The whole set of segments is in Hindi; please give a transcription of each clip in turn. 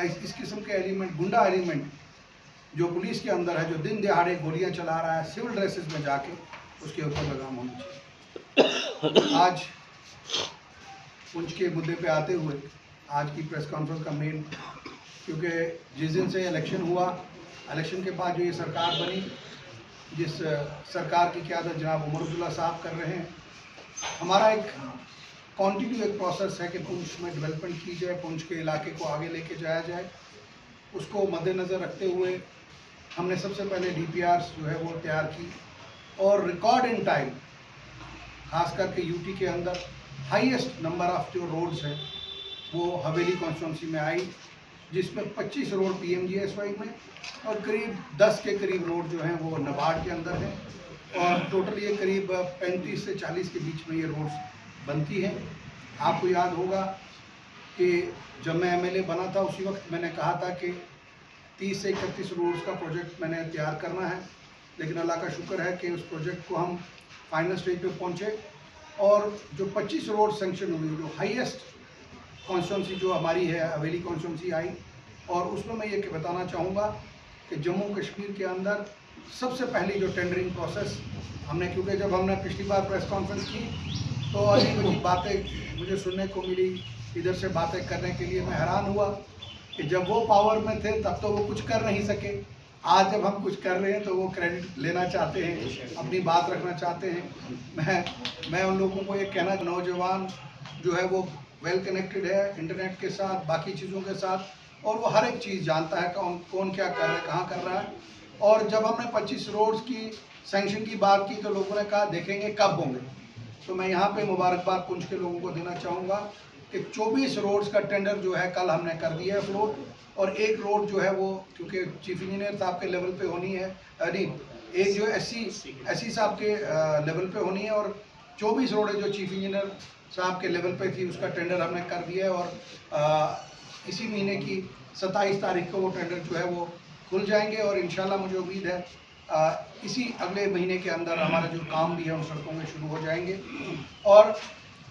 इस किस्म के एलिमेंट, गुंडा एलिमेंट जो पुलिस के अंदर है, जो दिन दिहाड़े गोलियां चला रहा है सिविल ड्रेसेस में जाके, उसके ऊपर लगाम होनी चाहिए। आज पुंछ के मुद्दे पे आते हुए आज की प्रेस कॉन्फ्रेंस का मेन, क्योंकि जिस दिन से इलेक्शन हुआ, इलेक्शन के बाद जो ये सरकार बनी, जिस सरकार की क़यादत जनाब उमर अब्दुल्ला साहब कर रहे हैं, हमारा एक कॉन्टिन्यू एक प्रोसेस है कि पुंछ में डेवलपमेंट की जाए, पुंछ के इलाके को आगे लेके जाया जाए। उसको मद्देनज़र रखते हुए हमने सबसे पहले DPRs जो है वो तैयार की और रिकॉर्ड इन टाइम, खास करके यूटी के अंदर हाईएस्ट नंबर ऑफ जो रोड्स हैं वो हवेली कॉन्स्टिट्यूंसी में आई, जिसमें 25 रोड PMGSY में और करीब 10 के करीब रोड जो हैं वो नबार्ड के अंदर हैं, और टोटल ये करीब 35 से 40 के बीच में ये रोड्स बनती हैं। आपको याद होगा कि जब मैं MLA बना था उसी वक्त मैंने कहा था कि 30 से 31 रोड्स का प्रोजेक्ट मैंने तैयार करना है, लेकिन अल्लाह का शुक्र है कि उस प्रोजेक्ट को हम फाइनल स्टेज पे पहुँचे और जो 25 रोड सेंक्शन हुई, जो हाईएस्ट कॉन्स्टिट्यूंसी जो हमारी है हवेली कॉन्स्टिट्यूंसी आई, और उसमें मैं ये बताना चाहूँगा कि जम्मू कश्मीर के अंदर सबसे पहली जो टेंडरिंग प्रोसेस हमने, क्योंकि जब हमने पिछली बार प्रेस कॉन्फ्रेंस की तो अजीब बातें मुझे सुनने को मिली, इधर से बातें करने के लिए मैं हैरान हुआ कि जब वो पावर में थे तब तो वो कुछ कर नहीं सके, आज जब हम कुछ कर रहे हैं तो वो क्रेडिट लेना चाहते हैं, अपनी बात रखना चाहते हैं। मैं उन लोगों को ये कहना, नौजवान जो है वो वेल कनेक्टेड है इंटरनेट के साथ, बाकी चीज़ों के साथ, और वो हर एक चीज़ जानता है कौन क्या कर रहा है, कहाँ कर रहा है। और जब हमने 25 रोड्स की सैंक्शन की बात की तो लोगों ने कहा देखेंगे कब होंगे, तो मैं यहाँ पे मुबारकबाद पुंछ के लोगों को देना चाहूँगा कि 24 रोड्स का टेंडर जो है कल हमने कर दिया है फ्लोट, और एक रोड जो है वो क्योंकि चीफ इंजीनियर साहब के लेवल पे होनी है, नहीं एक जो SC साहब के लेवल पे होनी है, और 24 रोड है जो चीफ इंजीनियर साहब के लेवल पे थी, उसका टेंडर हमने कर दिया है। और इसी महीने की 27 तारीख को वो टेंडर जो है वो खुल जाएंगे, और इंशाल्लाह मुझे उम्मीद है इसी अगले महीने के अंदर हमारा जो काम भी है उन सड़कों में शुरू हो जाएंगे। और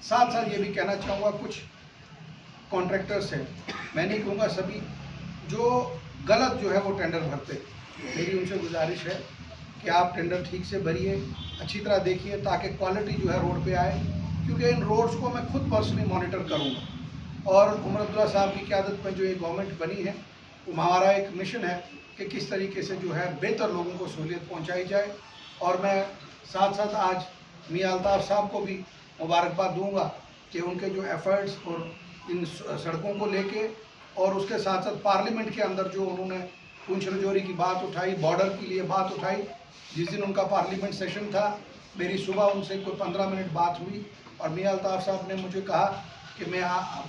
साथ साथ ये भी कहना चाहूँगा, कुछ कॉन्ट्रैक्टर्स हैं, मैं नहीं कहूँगा सभी, जो गलत जो है वो टेंडर भरते, मेरी उनसे गुजारिश है कि आप टेंडर ठीक से भरिए, अच्छी तरह देखिए ताकि क्वालिटी जो है रोड पे आए, क्योंकि इन रोड्स को मैं खुद पर्सनली मॉनिटर करूँगा। और उमर अब्दुल्ला साहब की क़यादत में जो ये गवर्नमेंट बनी है, वो हमारा एक मिशन है कि किस तरीके से जो है बेहतर लोगों को सहूलियत पहुँचाई जाए। और मैं साथ साथ आज मियां अल्ताफ़ साहब को भी मुबारकबाद दूंगा कि उनके जो एफर्ट्स और इन सड़कों को लेके, और उसके साथ साथ पार्लियामेंट के अंदर जो उन्होंने पुंछ रजौरी की बात उठाई, बॉर्डर के लिए बात उठाई, जिस दिन उनका पार्लियामेंट सेशन था मेरी सुबह उनसे कोई 15 मिनट बात हुई, और मियां अल्ताफ़ साहब ने मुझे कहा कि मैं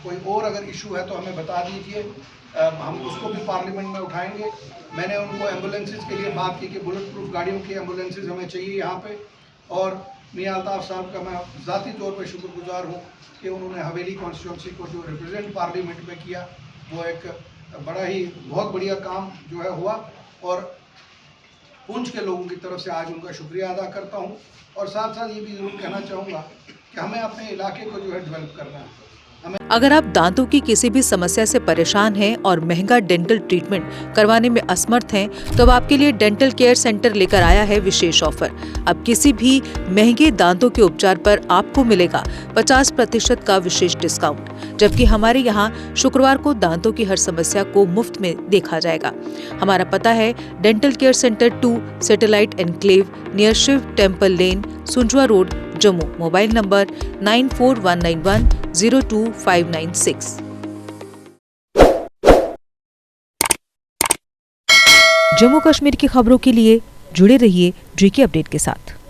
कोई और अगर इशू है तो हमें बता दीजिए, हम उसको भी पार्लियामेंट में उठाएंगे। मैंने उनको एम्बुलेंसेस के लिए बात की कि बुलेट प्रूफ गाड़ियों की एम्बुलेंसेस हमें चाहिए यहाँ पे, और मियां अल्ताफ़ साहब का मैं ज़ाती तौर पर शुक्रगुजार हूँ कि उन्होंने हवेली कॉन्स्टिट्यूंसी को जो रिप्रेजेंट पार्लियामेंट में किया, वो एक बहुत बढ़िया काम जो है हुआ, और पुंछ के लोगों की तरफ से आज उनका शुक्रिया अदा करता हूँ। और साथ साथ ये भी ज़रूर कहना चाहूँगा कि हमें अपने इलाके को जो है डेवलप करना है। अगर आप दांतों की किसी भी समस्या से परेशान हैं और महंगा डेंटल ट्रीटमेंट करवाने में असमर्थ हैं, तो अब आपके लिए डेंटल केयर सेंटर लेकर आया है विशेष ऑफर। अब किसी भी महंगे दांतों के उपचार पर आपको मिलेगा 50% का विशेष डिस्काउंट, जबकि हमारे यहाँ शुक्रवार को दांतों की हर समस्या को मुफ्त में देखा जाएगा। हमारा पता है dental care centre 2, satellite enclave, near Shiv temple lane, Sunjwa road, Jammu. Mobile number 9419102596। Jammu Kashmir की खबरों के लिए जुड़े रहिए GK अपडेट के साथ।